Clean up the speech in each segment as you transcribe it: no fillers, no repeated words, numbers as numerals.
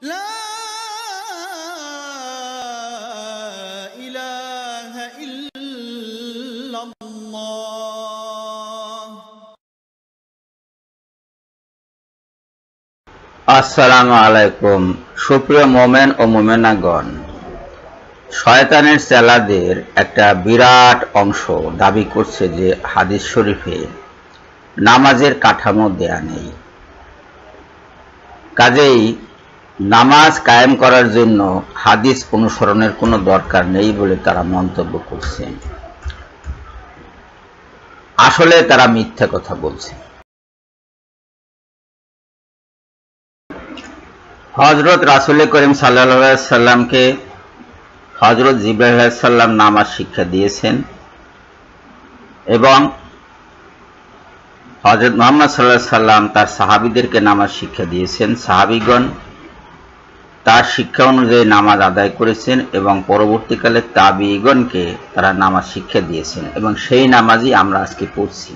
لا إله إلا الله। আসসালামু আলাইকুম সুপ্রিয় মোমেন ও মোমেনাগণ, শয়তানের চেলাদের একটা বিরাট অংশ দাবি করছে যে হাদিস শরীফে নামাজের কাঠামো দেয়া নেই, কাজেই নামাজ কায়েম করার জন্য হাদিস অনুসরণের কোনো দরকার নেই বলে তারা মন্তব্য করছে। আসলে তারা মিথ্যা কথা বলছে। হযরত রাসূল করিম সাল্লাল্লাহু আলাইহি সাল্লামকে হযরত জিবরাইল আলাইহিস সালাম নামাজ শিক্ষা দিয়েছেন এবং হযরত মুহাম্মদ সাল্লাল্লাহু আলাইহি সাল্লাম তার সাহাবীদেরকে নামাজ শিক্ষা দিয়েছেন। সাহাবীগণ তার শিক্ষা অনুযায়ী নামাজ আদায় করেছেন এবং পরবর্তীকালে তাবিঈগণকে তারা নামাজ শিক্ষা দিয়েছেন এবং সেই নামাজই আমরা আজকে পড়ছি।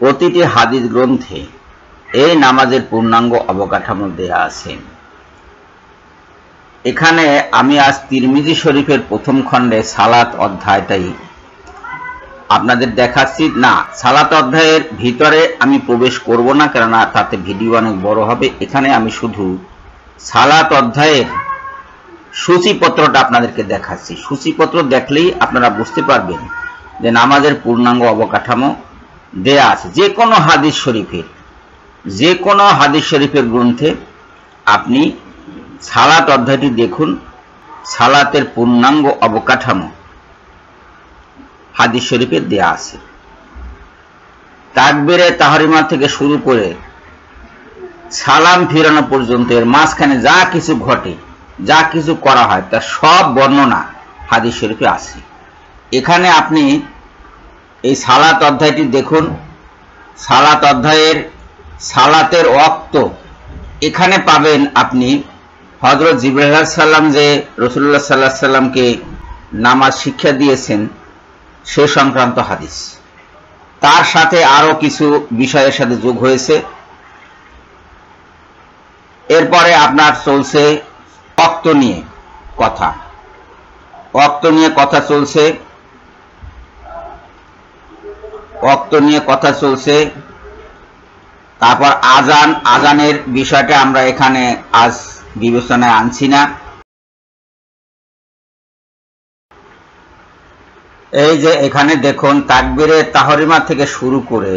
প্রতিটি হাদিস গ্রন্থে এই নামাজের পূর্ণাঙ্গ অবকাঠামো দেয়া আছে। এখানে আমি আজ তিরমিজি শরীফের প্রথম খণ্ডে সালাত অধ্যায়টাই আপনাদের দেখাচ্ছি। না, সালাত অধ্যায়ের ভিতরে আমি প্রবেশ করব না, কেননা তাতে ভিডিও অনেক বড় হবে। এখানে আমি শুধু সালাত অধ্যায়ের সূচিপত্রটা আপনাদেরকে দেখাচ্ছি। সূচিপত্র দেখলেই আপনারা বুঝতে পারবেন যে নামাজের পূর্ণাঙ্গ অবকাঠামো দেয়া আছে। যে কোনো হাদিস শরীফের গ্রন্থে আপনি সালাত অধ্যায়টি দেখুন, সালাতের পূর্ণাঙ্গ অবকাঠামো হাদিস শরীফে দেয়া আছে। তাকবীরে তাহরিমা থেকে শুরু করে সালাম ফিরানো পর্যন্ত এর মাঝখানে যা কিছু ঘটে, যা কিছু করা হয়, তার সব বর্ণনা হাদিস শরীফে আছে। এখানে আপনি এই সালাত অধ্যায়টি দেখুন। সালাত অধ্যায়ের সালাতের ওয়াক্ত এখানে পাবেন আপনি হযরত জিবরাইল আলাইহিস সালাম যে রাসূলুল্লাহ সাল্লাল্লাহু আলাইহি সাল্লামকে নামাজ শিক্ষা দিয়েছেন সে সংক্রান্ত হাদিস। তার সাথে আরো কিছু বিষয়ের সাথে যোগ হয়েছে। এরপরে আপনার চলছে ওয়াক্ত নিয়ে কথা চলছে। তারপর আজানের বিষয়টা আমরা এখানে আজ বিবেচনায় আনছি না। এই যে এখানে দেখুন, তাকবীরে তাহরিমা থেকে শুরু করে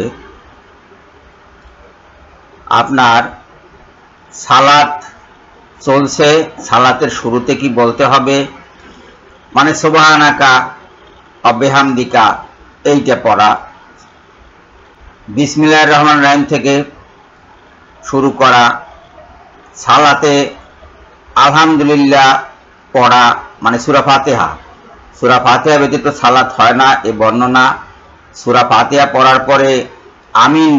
আপনার সালাত চলছে। সালাতের শুরুতে কি বলতে হবে, মানে সুবহানাকা ওয়া বিহামদিকা এইটা পড়া, বিসমিল্লাহির রহমানির রহিম থেকে শুরু করা, সালাতে আলহামদুলিল্লাহ পড়া, মানে সূরা ফাতিহা ব্যতীত সালাত হয় না এ বর্ণনা। সূরা ফাতিহা পড়ার পরে আমিন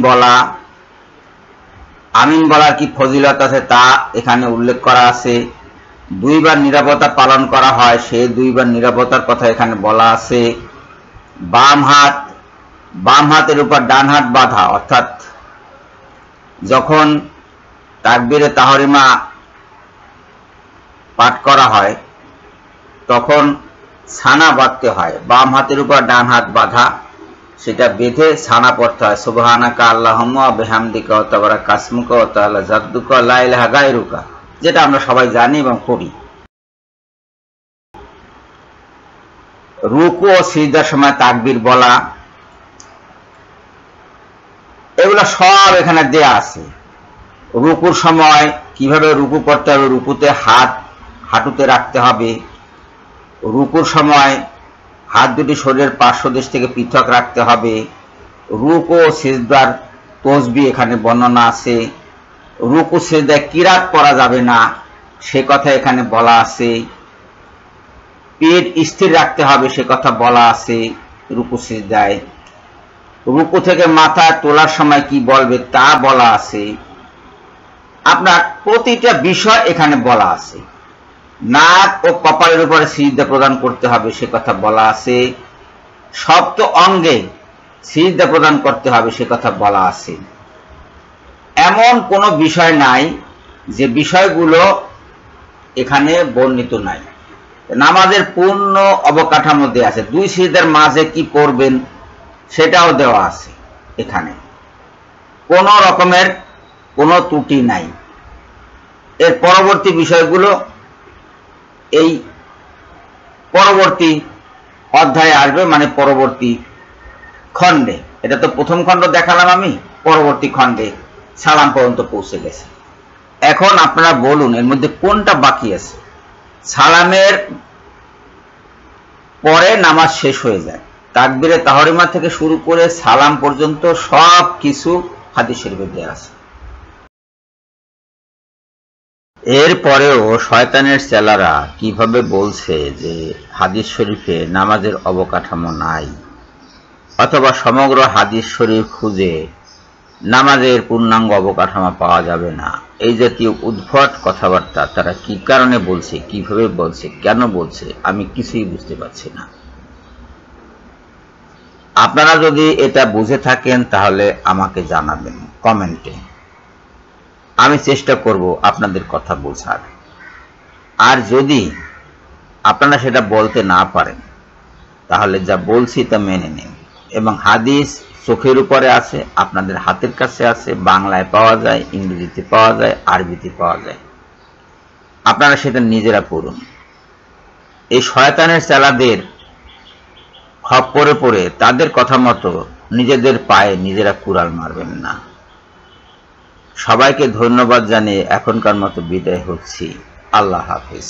বলার কি ফজিলত আছে তা এখানে উল্লেখ করা আছে। দুইবার নিরাপত্তা পালন করা হয়, সেই দুইবার নিরাপত্তার কথা এখানে বলা আছে। বাম হাতের উপর ডান হাত বাঁধা, অর্থাৎ যখন তাকবীরে তাহরিমা পাঠ করা হয় তখন ছানা বাঁধতে হয়। বাম হাতের উপর ডান হাত বাঁধা, সেটা বেঁধে ছানা পড়তে হয়। সুবহানাকা আল্লাহুম্মা ওয়া বিহামদিকা ওয়া তাবারাকা ইসমুকা ওয়া তাআলা জাদ্দুকা লা ইলাহা গায়রুকা, যেটা আমরা সবাই জানি এবং পড়ি। রুকু ও সিজদার সময় তাকবীর বলা, এগুলো সব এখানে দেয়া আছে। রুকুর সময় কিভাবে রুকু করতে হবে, রুকুতে হাত হাঁটুতে রাখতে হবে, রুকুর সময় হাত দুটি শরীরের পার্শ্বদেশ থেকে পৃথক রাখতে হবে, রুকু ও সিজদার তাসবিহ এখানে বর্ণনা আছে। রুকু সিজদায় কিরাত পড়া যাবে না সে কথা এখানে বলা আছে। পেট স্থির রাখতে হবে সে কথা বলা আছে রুকু সিজদায়। রুকু থেকে মাথা তোলার সময় কি বলবে তা বলা আছে। আপনার প্রতিটা বিষয় এখানে বলা আছে। নাক ও কপালের উপরে সিজদা প্রদান করতে হবে সে কথা বলা আছে। সপ্ত অঙ্গে সিজদা প্রদান করতে হবে সে কথা বলা আছে। এমন কোনো বিষয় নাই যে বিষয়গুলো এখানে বর্ণিত নাই। নামাজের পূর্ণ অবকাঠামো দেওয়া আছে, দুই সিজদার মাঝে কি পড়বেন সেটাও দেওয়া আছে। এখানে কোন রকমের কোনো ত্রুটি নাই। এর পরবর্তী বিষয়গুলো এই পরবর্তী অধ্যায়ে আসবে, মানে পরবর্তী খণ্ডে। এটা তো প্রথম খণ্ড দেখালাম আমি, পরবর্তী খণ্ডে সালাম পর্যন্ত পৌঁছে গেছে। এখন আপনারা বলুন এর মধ্যে কোনটা বাকি আছে। সালামের পরে নামাজ শেষ হয়ে যায়, তাকবীরে তাহরিমা থেকে শুরু করে সালাম পর্যন্ত সব কিছু হাদিস শরীফে দেয়া আছে। এরপরেও শয়তানের চেলারা কিভাবে বলছে যে হাদিস শরীফে নামাজের অবকাঠামো নাই, অথবা সমগ্র হাদিস শরীফ খুঁজে নামাজের পূর্ণাঙ্গ অবকাঠামো পাওয়া যাবে না। এই জাতীয় উদ্ভট কথাবার্তা তারা কি কারণে বলছে, কিভাবে বলছে, কেন বলছে, আমি কিছুই বুঝতে পারছি না। আপনারা যদি এটা বুঝে থাকেন তাহলে আমাকে জানাবেন কমেন্টে, আমি চেষ্টা করব আপনাদের কথা বোঝার। আর যদি আপনারা সেটা বলতে না পারেন তাহলে যা বলছি তা মেনে নিন। এবং হাদিস চোখের উপরে আছে, আপনাদের হাতের কাছে আছে, বাংলায় পাওয়া যায়, ইংরেজিতে পাওয়া যায়, আরবিতে পাওয়া যায়। আপনারা সেটা নিজেরা পড়ুন। এই শয়তানের চেলাদের খপ্পরে পড়ে তাদের কথা মতো নিজেদের পায়ে নিজেরা কুড়াল মারবেন না। সবাইকে ধন্যবাদ জানিয়ে এখনকার মতো বিদায় হচ্ছি। আল্লাহ হাফেজ।